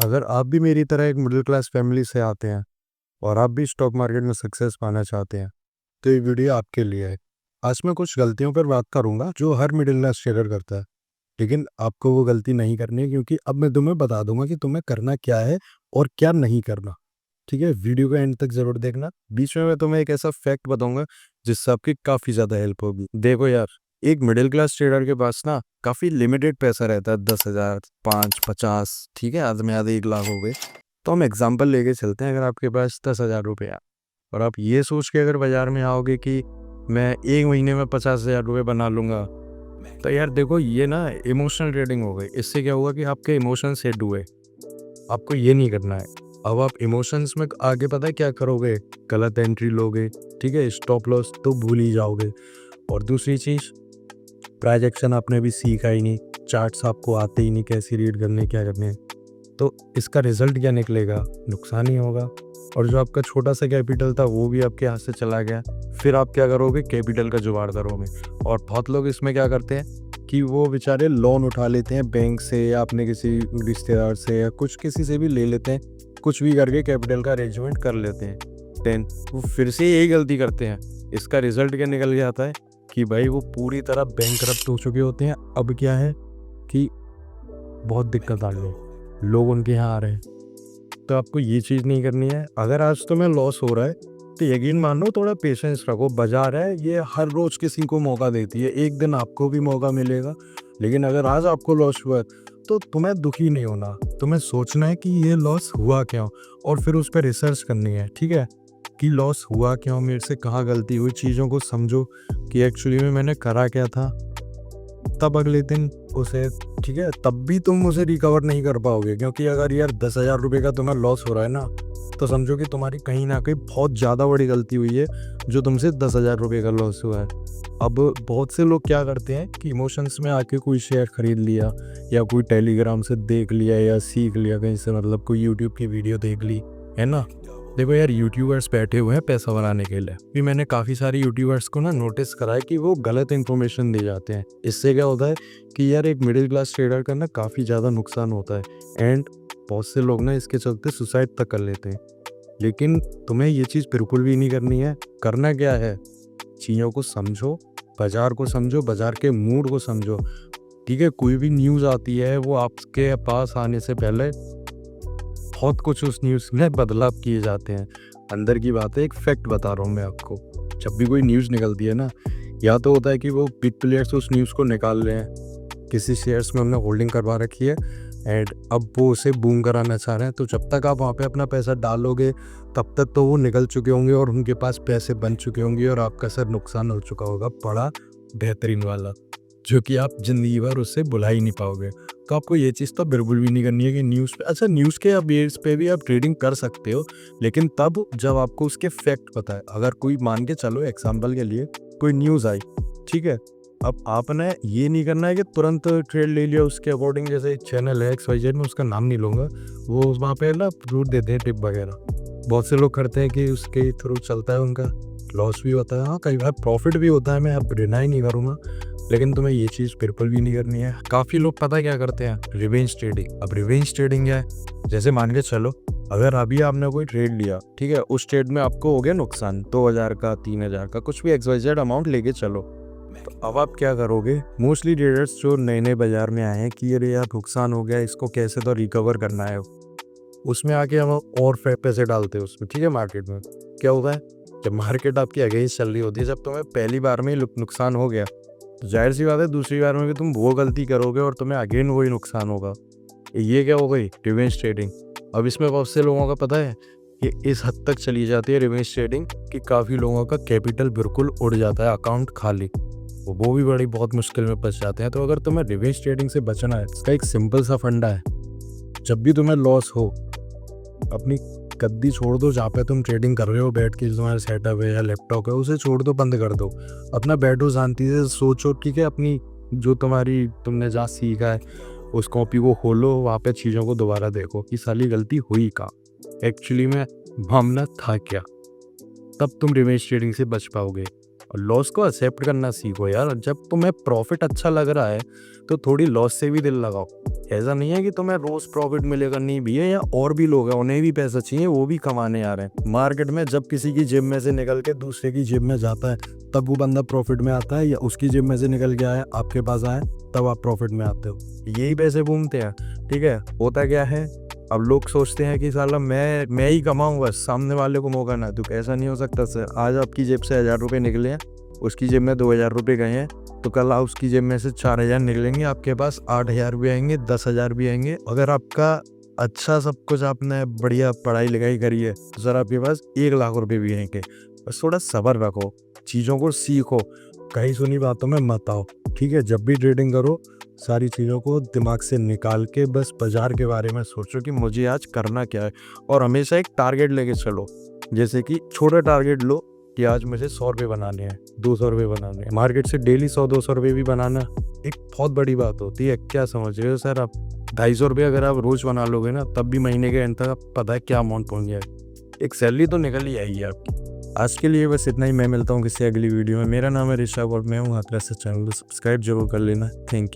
अगर आप भी मेरी तरह एक मिडिल क्लास फैमिली से आते हैं और आप भी स्टॉक मार्केट में सक्सेस पाना चाहते हैं तो ये वीडियो आपके लिए है। आज मैं कुछ गलतियों पर बात करूंगा जो हर मिडिल क्लास शेयर करता है, लेकिन आपको वो गलती नहीं करनी है क्योंकि अब मैं तुम्हें बता दूंगा कि तुम्हें करना क्या है और क्या नहीं करना। ठीक है, वीडियो का एंड तक जरूर देखना। बीच में मैं तुम्हें एक ऐसा फैक्ट बताऊंगा जिससे आपकी काफ़ी ज़्यादा हेल्प होगी। देखो यार, एक मिडिल क्लास ट्रेडर के पास ना काफ़ी लिमिटेड पैसा रहता है, 10,000, 5, 50, ठीक है, आधे में आधे 1 लाख हो गए। तो हम एग्जाम्पल लेके चलते हैं। अगर आपके पास 10,000 रुपये है और आप ये सोच के अगर बाजार में आओगे कि मैं एक महीने में 50,000 रुपये बना लूँगा, तो यार देखो ये ना इमोशनल ट्रेडिंग हो गई। इससे क्या हुआ कि आपके इमोशंस हिट हुए। आपको ये नहीं करना है। अब आप इमोशंस में आगे पता है क्या करोगे, गलत एंट्री लोगे, ठीक है, स्टॉप लॉस तो भूल ही जाओगे। और दूसरी चीज़, प्राइस एक्शन आपने भी सीखा ही नहीं, चार्ट्स आपको आते ही नहीं कैसे रीड करने क्या करने हैं। तो इसका रिजल्ट क्या निकलेगा, नुकसान ही होगा। और जो आपका छोटा सा कैपिटल था वो भी आपके हाथ से चला गया। फिर आप क्या करोगे, कैपिटल का जुगाड़ करोगे। और बहुत लोग इसमें क्या करते हैं कि वो बेचारे लोन उठा लेते हैं बैंक से या अपने किसी रिश्तेदार से या कुछ किसी से भी ले लेते हैं, कुछ भी करके कैपिटल का अरेंजमेंट कर लेते हैं। देन वो फिर से यही गलती करते हैं। इसका रिजल्ट क्या निकल के आता है कि भाई वो पूरी तरह बैंकरप्ट हो चुके होते हैं। अब क्या है कि बहुत दिक्कत आ गई, लोग उनके यहाँ आ रहे हैं। तो आपको ये चीज़ नहीं करनी है। अगर आज तुम्हें लॉस हो रहा है तो यकीन मानो, थोड़ा पेशेंस रखो। बाजार है ये हर रोज़ किसी को मौका देती है, एक दिन आपको भी मौका मिलेगा। लेकिन अगर आज आपको लॉस हुआ है तो तुम्हें दुखी नहीं होना, तुम्हें सोचना है कि ये लॉस हुआ क्यों और फिर उस पर रिसर्च करनी है। ठीक है, कि लॉस हुआ क्यों, मेरे से कहाँ गलती हुई, चीज़ों को समझो कि एक्चुअली में मैंने करा क्या था। तब अगले दिन उसे, ठीक है, तब भी तुम उसे रिकवर नहीं कर पाओगे। क्योंकि अगर यार 10,000 रुपये का तुम्हें लॉस हो रहा है ना, तो समझो कि तुम्हारी कहीं ना कहीं बहुत ज़्यादा बड़ी गलती हुई है जो तुमसे 10,000 रुपये का लॉस हुआ है। अब बहुत से लोग क्या करते हैं कि इमोशंस में आके कोई शेयर खरीद लिया या कोई टेलीग्राम से देख लिया या सीख लिया कहीं से, मतलब कोई यूट्यूब की वीडियो देख ली, है ना। देखो यार, यूट्यूबर्स बैठे हुए हैं पैसा बनाने के लिए। भी मैंने काफ़ी सारे यूट्यूबर्स को ना नोटिस करा है कि वो गलत इन्फॉर्मेशन दे जाते हैं। इससे क्या होता है कि यार एक मिडिल क्लास ट्रेडर का ना काफ़ी ज़्यादा नुकसान होता है एंड बहुत से लोग ना इसके चलते सुसाइड तक कर लेते हैं। लेकिन तुम्हें ये चीज़ बिल्कुल भी नहीं करनी है। करना क्या है, चीज़ों को समझो, बाज़ार को समझो, बाज़ार के मूड को समझो। ठीक है, कोई भी न्यूज़ आती है वो आपके पास आने से पहले बहुत कुछ उस न्यूज़ में बदलाव किए जाते हैं। अंदर की बात है, एक फैक्ट बता रहा हूँ मैं आपको। जब भी कोई न्यूज़ निकलती है ना, या तो होता है कि वो बिग प्लेयर्स उस न्यूज़ को निकाल रहे हैं, किसी शेयर्स में हमने होल्डिंग करवा रखी है एंड अब वो उसे बूम कराना चाह रहे हैं। तो जब तक आप वहाँ पे अपना पैसा डालोगे तब तक तो वो निकल चुके होंगे और उनके पास पैसे बन चुके होंगे और आपका सर नुकसान हो चुका होगा बड़ा बेहतरीन वाला, जो कि आप ज़िंदगी भर उससे भुला ही नहीं पाओगे। तो आपको ये चीज़ तो बिल्कुल भी नहीं करनी है कि न्यूज़ पे, अच्छा न्यूज़ के बेस पे भी आप ट्रेडिंग कर सकते हो, लेकिन तब जब आपको उसके फैक्ट पता है। अगर कोई, मान के चलो एग्जांपल के लिए, कोई न्यूज़ आई, ठीक है, अब आपने ये नहीं करना है कि तुरंत ट्रेड ले लिया उसके अकॉर्डिंग। जैसे चैनल है XYZ, में उसका नाम नहीं लूँगा, वो वहाँ पे ना फ्रूट देते हैं, टिप वगैरह। बहुत से लोग करते हैं कि उसके थ्रू चलता है, उनका लॉस भी होता है, हाँ कई बार प्रॉफिट भी होता है, मैं अब डिनाई नहीं करूँगा। लेकिन तुम्हें ये चीज़ बिल्कुल भी नहीं करनी है। काफ़ी लोग पता है क्या करते हैं, रिवेंज ट्रेडिंग। अब रिवेंज ट्रेडिंग क्या है, जैसे मान के चलो अगर अभी आपने कोई ट्रेड लिया, ठीक है, उस ट्रेड में आपको हो गया नुकसान 2,000 का, 3,000 का, कुछ भी XYZ अमाउंट लेके चलो। तो अब आप क्या करोगे, मोस्टली ट्रेडर्स जो नए नए बाजार में आए हैं कि अरे यार नुकसान हो गया, इसको कैसे तो रिकवर करना है, उसमें आके हम और पैसे डालते हैं उसमें। ठीक है, मार्केट में क्या होता है, जब मार्केट आपकी अगेंस्ट चल रही होती है, जब तुम्हें पहली बार में ही नुकसान हो गया तो जाहिर सी बात है दूसरी बार में भी तुम वो गलती करोगे और तुम्हें अगेन वही नुकसान होगा। ये क्या हो गई, रिवेंज ट्रेडिंग। अब इसमें बहुत से लोगों का पता है कि इस हद तक चली जाती है रिवेंज ट्रेडिंग कि काफ़ी लोगों का कैपिटल बिल्कुल उड़ जाता है, अकाउंट खाली, वो भी बड़ी बहुत मुश्किल में फंस जाते हैं। तो अगर तुम्हें रिवेंज ट्रेडिंग से बचना है, इसका एक सिंपल सा फंडा है। जब भी तुम्हें लॉस हो, अपनी गद्दी छोड़ दो जहाँ पे तुम ट्रेडिंग कर रहे हो, बैठ के, जो तुम्हारा सेटअप है या लैपटॉप है उसे छोड़ दो, बंद कर दो, अपना बैठो शांति से, सोचो। ठीक है, अपनी जो तुमने जहाँ सीखा है उस कॉपी को खोलो, वहाँ पे चीज़ों को दोबारा देखो कि साली गलती हुई का, एक्चुअली में मामला था क्या। तब तुम रिवेंज ट्रेडिंग से बच पाओगे। और लॉस को एक्सेप्ट करना सीखो यार। जब तुम्हें प्रॉफिट अच्छा लग रहा है तो थोड़ी लॉस से भी दिल लगाओ। ऐसा नहीं है कि तुम्हें रोज प्रॉफिट मिलेगा, नहीं भी है, या और भी लोग हैं उन्हें भी पैसा चाहिए, वो भी कमाने आ रहे हैं। मार्केट में जब किसी की जेब में से निकल के दूसरे की जेब में जाता है तब वो बंदा प्रॉफिट में आता है, या उसकी जेब में से निकल के आया आपके पास आया तब आप प्रॉफिट में आते हो। यही पैसे घूमते हैं। ठीक है, होता क्या है, अब लोग सोचते हैं कि साला मैं ही कमाऊँ बस, सामने वाले को मौका ना दूं। ऐसा नहीं हो सकता सर। आज आपकी जेब से 1000 रुपये निकले हैं, उसकी जेब में 2000 रुपये गए हैं, तो कल उसकी जेब में से 4000 निकलेंगे, आपके पास 8000 भी आएंगे, 10,000 भी आएंगे। अगर आपका अच्छा सब कुछ, आपने बढ़िया पढ़ाई लिखाई करी है, तो सर आपके पास 1 लाख रुपये भी आएंगे। बस थोड़ा सब्र रखो, चीज़ों को सीखो, कहीं सुनी बातों में मत आओ। ठीक है, जब भी ट्रेडिंग करो सारी चीज़ों को दिमाग से निकाल के बस बाजार के बारे में सोचो कि मुझे आज करना क्या है, और हमेशा एक टारगेट लेके चलो। जैसे कि छोटा टारगेट लो कि आज मुझे 100 रुपये बनाने हैं, 200 रुपये बनाने हैं। मार्केट से डेली 100-200 रुपये भी बनाना एक बहुत बड़ी बात होती है। क्या समझ रहे हो सर आप? 250 रुपये अगर आप रोज़ बना लोगे ना, तब भी महीने के एंड तक आप पता है क्या अमाउंट पहुँच जाए, एक सैलरी तो निकल ही आएगी आपकी। आज के लिए बस इतना ही। मैं मिलता हूँ किसी अगली वीडियो में। मेरा नाम है ऋषभ और मैं हूँ हाथरस से। चैनल को सब्सक्राइब जरूर कर लेना। Thank you.